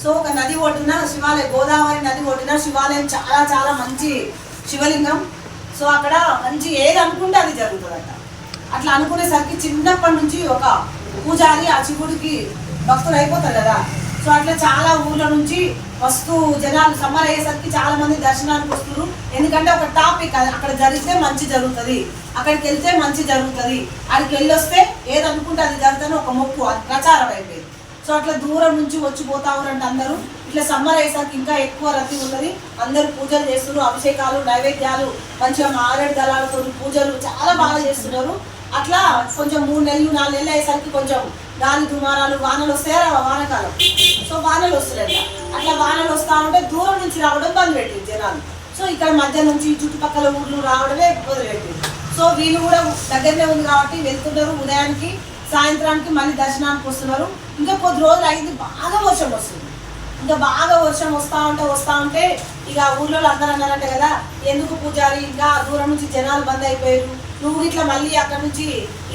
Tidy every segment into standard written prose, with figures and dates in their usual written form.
So ఒక నది ఒడ్డున శివాలయం, గోదావరి నది ఒడ్డున శివాలయం, చాలా చాలా మంచి శివలింగం. సో అక్కడ మంచి ఏది అనుకుంటే అది జరుగుతుందంట. అట్లా అనుకునేసరికి చిన్నప్పటి నుంచి ఒక పూజారి ఆ శివుడికి భక్తులు అయిపోతారు కదా. సో అట్లా చాలా ఊర్ల నుంచి వస్తూ జనాలు సమ్మర్ అయ్యేసరికి చాలా మంది దర్శనానికి వస్తారు. ఎందుకంటే ఒక టాపిక్ అక్కడ జరిగితే మంచి జరుగుతుంది, అక్కడికి వెళ్తే మంచి జరుగుతుంది, అక్కడికి వెళ్ళి వస్తే ఏది అనుకుంటే అది జరుగుతుంది ఒక మొక్కు, అది ప్రచారం అయిపోయింది. సో అట్లా దూరం నుంచి వచ్చి పోతా ఉన్నారంటే అందరూ. ఇట్లా సమ్మర్ అయ్యేసరికి ఇంకా ఎక్కువ రద్దీ ఉంటుంది. అందరూ పూజలు చేస్తున్నారు, అభిషేకాలు, నైవేద్యాలు, మంచిగా మారేడు దళాలతో పూజలు చాలా బాగా చేస్తున్నారు. అట్లా కొంచెం 3 నెలలు 4 నెలలు అయ్యేసరికి కొంచెం గాలి దుమారాలు, వానలు వస్తాయా, వానకాలం. సో వానలు వస్తున్నాయి. అట్లా వానలు వస్తూ ఉంటే దూరం నుంచి రావడం బంద్ పెట్టింది జనాలు. సో ఇక్కడ మధ్య నుంచి చుట్టుపక్కల ఊర్లు రావడమే మొదలుపెట్టింది. సో వీళ్ళు కూడా దగ్గరనే ఉంది కాబట్టి వెళ్తున్నారు. ఉదయానికి సాయంత్రానికి మళ్ళీ దర్శనానికి వస్తున్నారు. ఇంకా కొద్ది రోజులు అయింది, బాగా వర్షం వస్తుంది. ఇంకా బాగా వర్షం వస్తూ ఉంటే ఇక ఊళ్ళో అందరూ అన్నారంట కదా, ఎందుకు పూజారి ఇంకా దూరం నుంచి జనాలు బంద్ అయిపోయారు, నువ్వు ఇట్లా మళ్ళీ అక్కడ నుంచి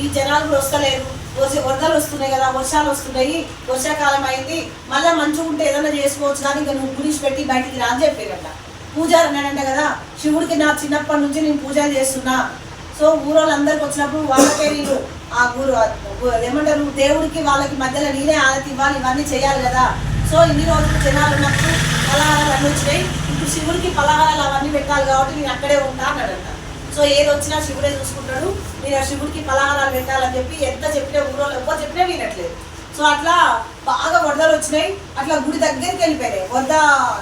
ఈ జనాలు కూడా వస్తలేరు, వరదలు వస్తున్నాయి కదా, వర్షాలు వస్తున్నాయి, వర్షాకాలం అయింది, మళ్ళీ మంచిగా ఉంటే ఏదైనా చేసుకోవచ్చు కానీ ఇంకా నువ్వు గుడిసి పెట్టి బయటికి రా అని చెప్పారంట. పూజారి అన్నాడంట కదా, శివుడికి నా చిన్నప్పటి నుంచి నేను పూజలు చేస్తున్నా. సో ఊరోళ్ళందరికి వచ్చినప్పుడు వాళ్ళకే నేను ఆ ఏమంటారు దేవుడికి వాళ్ళకి మధ్యలో నేనే ఆరతి ఇవ్వాలి, ఇవన్నీ చేయాలి కదా. సో ఇన్ని రోజులు జనాలు ఉన్నప్పుడు పలహారాలు అన్నీ వచ్చినాయి, ఇప్పుడు శివుడికి పలహారాలు అవన్నీ పెట్టాలి కాబట్టి నేను అక్కడే ఉంటా అన్నాడంట. సో ఏది వచ్చినా శివుడే చూసుకుంటాడు, నేను ఆ శివుడికి పలహారాలు పెట్టాలని చెప్పి ఎంత చెప్పినా ఊరోళ్ళు ఎవరు చెప్పినా వినట్లేదు. సో అట్లా బాగా వరదలు వచ్చినాయి. అట్లా గుడి దగ్గరికి వెళ్ళిపోయినాయి. వరద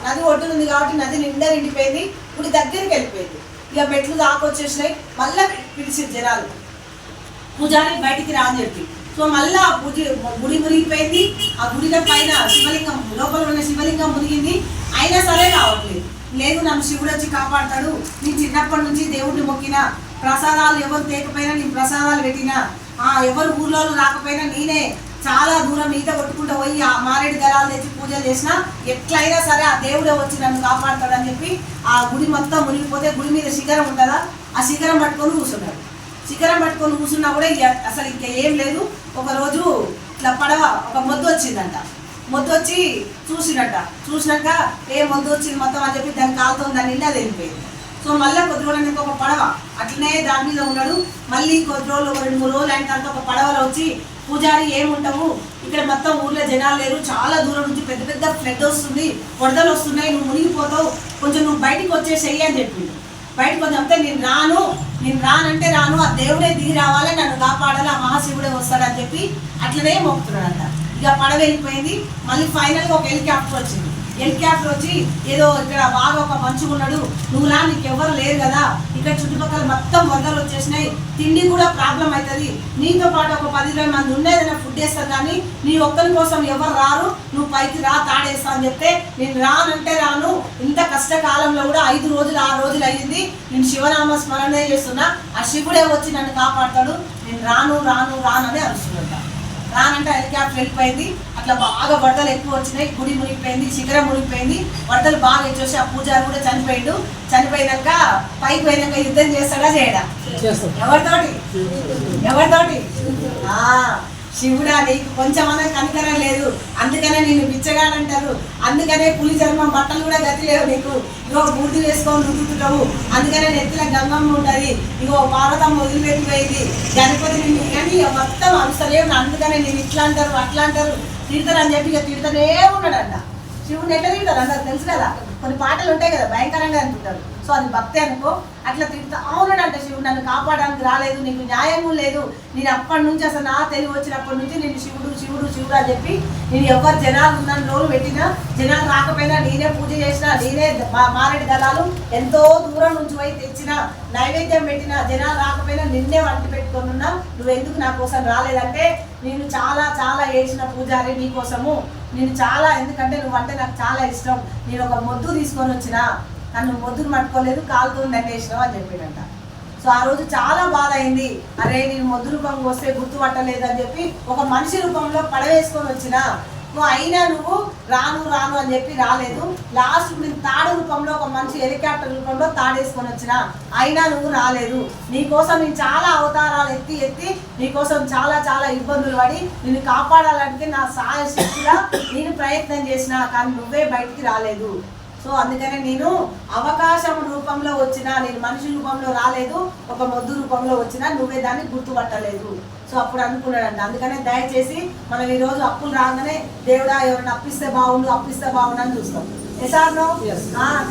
నది ఒడ్డునుంది కాబట్టి నది నిండా నిండిపోయింది, గుడి దగ్గరికి వెళ్ళిపోయింది. ఇక మెట్లు దాకొచ్చేసినాయి. మళ్ళీ పిలిచింది జనాలు, పూజారి బయటికి రా అని చెప్పి. సో మళ్ళీ గుడి మునిగిపోయింది. ఆ గుడిలో పైన శివలింగం, లోపల ఉన్న శివలింగం మునిగింది. అయినా సరే రావట్లేదు. లేదు నన్ను శివుడు వచ్చి కాపాడతాడు, నేను చిన్నప్పటి నుంచి దేవుడిని మొక్కిన, ప్రసాదాలు ఎవరు తేకపోయినా నేను ప్రసాదాలు పెట్టినా, ఎవరు ఊర్లో రాకపోయినా నేనే చాలా దూరం ఈత కొట్టుకుంటూ పోయి ఆ మారేడు దళాలు తెచ్చి పూజలు చేసినా ఎట్లయినా సరే ఆ దేవుడే వచ్చి నన్ను కాపాడతాడని చెప్పి ఆ గుడి మొత్తం మునిగిపోతే గుడి మీద శిఖరం ఉంటుందా, ఆ శిఖరం పట్టుకొని కూర్చున్నాడు. శిఖరం పట్టుకొని కూర్చున్నా కూడా అసలు ఇంకా ఏం లేదు. ఒకరోజు ఇట్లా పడవ ఒక మొద్దు వచ్చిందంట. మొద్దు వచ్చి చూసినాక ఏ మొద్దు వచ్చింది మొత్తం అని చెప్పి దాని కాలుతో దాని నిండా వెళ్ళిపోయింది. సో మళ్ళీ కొద్ది రోజులు ఒక పడవ అట్లనే దాని మీద ఉన్నాడు. మళ్ళీ కొద్ది రోజులు 2-3 రోజులు అయిన తర్వాత ఒక పడవలో వచ్చి, పూజారి ఏముంటావు ఇక్కడ మొత్తం ఊర్లో జనాలు లేరు, చాలా దూరం నుంచి పెద్ద పెద్ద ఫ్లడ్ వస్తుంది, వరదలు వస్తున్నాయి, నువ్వు మునిగిపోతావు, కొంచెం నువ్వు బయటికి వచ్చేసేయి అని చెప్పింది. బయటకు వచ్చి చెప్తే నేను రానంటే రాను, ఆ దేవుడే దిగి రావాలి, నన్ను కాపాడాలి, ఆ మహాశివుడే వస్తాడని చెప్పి అట్లనే మోపుతున్నాడంట. ఇక పడవ వెళ్ళిపోయింది. మళ్ళీ ఫైనల్గా ఒక హెలికాప్టర్ వచ్చింది. హెలికాప్టర్ వచ్చి ఏదో ఇక్కడ బాగా ఒక మంచిగా ఉన్నాడు, నువ్వు రా, నీకు ఎవరు లేరు కదా, ఇక్కడ చుట్టుపక్కల మొత్తం వరదలు వచ్చేసినాయి, తిండి కూడా ప్రాబ్లం అవుతుంది, నీతో పాటు ఒక 10-20 మంది ఉండేదైనా ఫుడ్ వేస్తాను కానీ నీ ఒక్కరి కోసం ఎవరు రారు, నువ్వు పైకి రా తాడేస్తా అని చెప్తే నేను రానంటే రాను, ఇంత కష్టకాలంలో కూడా 5 రోజులు 6 రోజులు అయ్యింది, నేను శివనామ స్మరణే చేస్తున్నా, ఆ శివుడే వచ్చి నన్ను కాపాడతాడు, నేను రాను అని అరుస్తుంట. రానంటే హెలికాప్టర్ వెళ్ళిపోయింది. అట్లా బాగా వరదలు ఎక్కువ వచ్చినాయి, గుడి మునిగిపోయింది, శిఖరం మునిగిపోయింది, వరదలు బాగా వచ్చేసి ఆ పూజారి కూడా చనిపోయాడు. చనిపోయినాక పైకి పోయినాక యుద్ధం చేస్తాడా చేయడా? ఎవరితోటి? శివుడా నీకు కొంచెమన్నా కనికరం లేదు, అందుకనే నేను బిచ్చగాడంటారు, అందుకనే పులి చర్మం బట్టలు కూడా గతి లేవు నీకు, ఇగో బూర్తి వేసుకొని రుద్దుతుంటావు, అందుకనే నెత్తిల గంగమ్మ ఉంటుంది, ఇగో పార్వతమ్మ వదిలిపెట్టిపోయింది, గణపతి నిన్ను కానీ మొత్తం అనుసలేవు, అందుకనే నేను ఇట్లా అంటారు అట్లా అంటారు తిడతారు అని చెప్పి ఇక తిడతానే ఉన్నాడంట. శివుడిని ఎట్లా తిడతారు అందరు తెలుసు కదా, కొన్ని పాటలు ఉంటాయి కదా భయంకరంగా అంటుంటారు. సో అది భక్తి అనుకో. అట్లా తిడతా అవునాడంట, శివుడు నన్ను కాపాడడానికి రాలేదు, నీకు న్యాయము లేదు, నేను అప్పటి నుంచి అసలు నా తెలివి వచ్చినప్పటి నుంచి నేను శివుడు అని చెప్పి నేను ఎవరు జనాలు ఉన్న రోజు పెట్టినా, జనాలు రాకపోయినా నేనే పూజ చేసినా, నేనే మారేడు దళాలు ఎంతో దూరం నుంచి పోయి తెచ్చిన, నైవేద్యం పెట్టిన, జనాలు రాకపోయినా నిన్నే వంటి పెట్టుకొని ఉన్నా, నువ్వు ఎందుకు నా కోసం రాలేదంటే నేను చాలా ఏడ్చిన పూజారి నీకోసము, నేను చాలా, ఎందుకంటే నువ్వంటే నాకు చాలా ఇష్టం, నేను ఒక మొద్దు తీసుకొని వచ్చిన, నన్ను మొద్దును పట్టుకోలేదు, కాలుతో దండేసినావు అని చెప్పాడంట. సో ఆ రోజు చాలా బాధ అయింది, అరే నేను మొద్దు రూపంగా వస్తే గుర్తుపట్టలేదు అని చెప్పి ఒక మనిషి రూపంలో పడవేసుకొని వచ్చిన, నువ్వు అయినా నువ్వు రాను రాను అని చెప్పి రాలేదు. లాస్ట్ నేను తాడు రూపంలో ఒక మంచి హెలికాప్టర్ రూపంలో తాడేసుకొని వచ్చిన, అయినా నువ్వు రాలేదు. నీకోసం నేను చాలా అవతారాలు ఎత్తి ఎత్తి నీకోసం చాలా చాలా ఇబ్బందులు పడి నిన్ను కాపాడాలంటే నా సహాయ శక్తిగా నేను ప్రయత్నం చేసిన, కానీ నువ్వే బయటికి రాలేదు. సో అందుకనే నేను అవకాశం రూపంలో వచ్చినా, నేను మనిషి రూపంలో రాలేదు, ఒక మొద్దు రూపంలో వచ్చినా నువ్వే దాన్ని గుర్తుపట్టలేదు. సో అప్పుడు అనుకున్నాడంట. అందుకనే దయచేసి మనం ఈరోజు అప్పులు రాగానే దేవుడా ఎవరైనా అప్పిస్తే బాగుండు అప్పిస్తే బాగుండు అని చూస్తాం. ఎసార్నో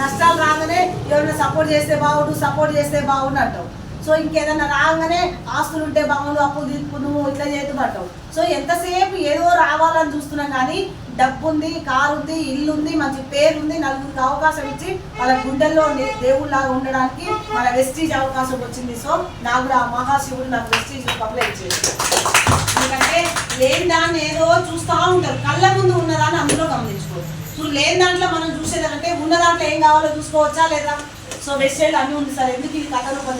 కష్టాలు రాగానే ఎవరైనా సపోర్ట్ చేస్తే బాగుండు అంటావు. సో ఇంకేదన్నా రాగానే ఆస్తులు ఉంటే బాగుండు అప్పులు తీసుకు నువ్వు ఇట్లా చేతుమంటావు. సో ఎంతసేపు ఏదో రావాలని చూస్తున్నాం, కానీ డబ్బు ఉంది, కారు ఉంది, ఇల్లు ఉంది, మంచి పేరు ఉంది, నలుగురికి అవకాశం ఇచ్చి వాళ్ళ గుండెల్లో దేవుళ్ళలాగా ఉండడానికి మన వెస్టీజ్ అవకాశం వచ్చింది. సో నాకు కూడా ఆ మహాశివుడు నాకు వెస్టీజ్ రూపంలో ఇచ్చేది. ఎందుకంటే లేని దాన్ని ఏదో చూస్తూ ఉంటారు, కళ్ళ ముందు ఉన్నదాన్ని అందులో గమనించుకోవచ్చు. సో లేని దాంట్లో మనం చూసేదంటే ఉన్న దాంట్లో ఏం కావాలో చూసుకోవచ్చా లేదా? సో వెస్టేజ్ అన్నీ ఉంది సార్, ఎందుకు ఈ కథ రూపం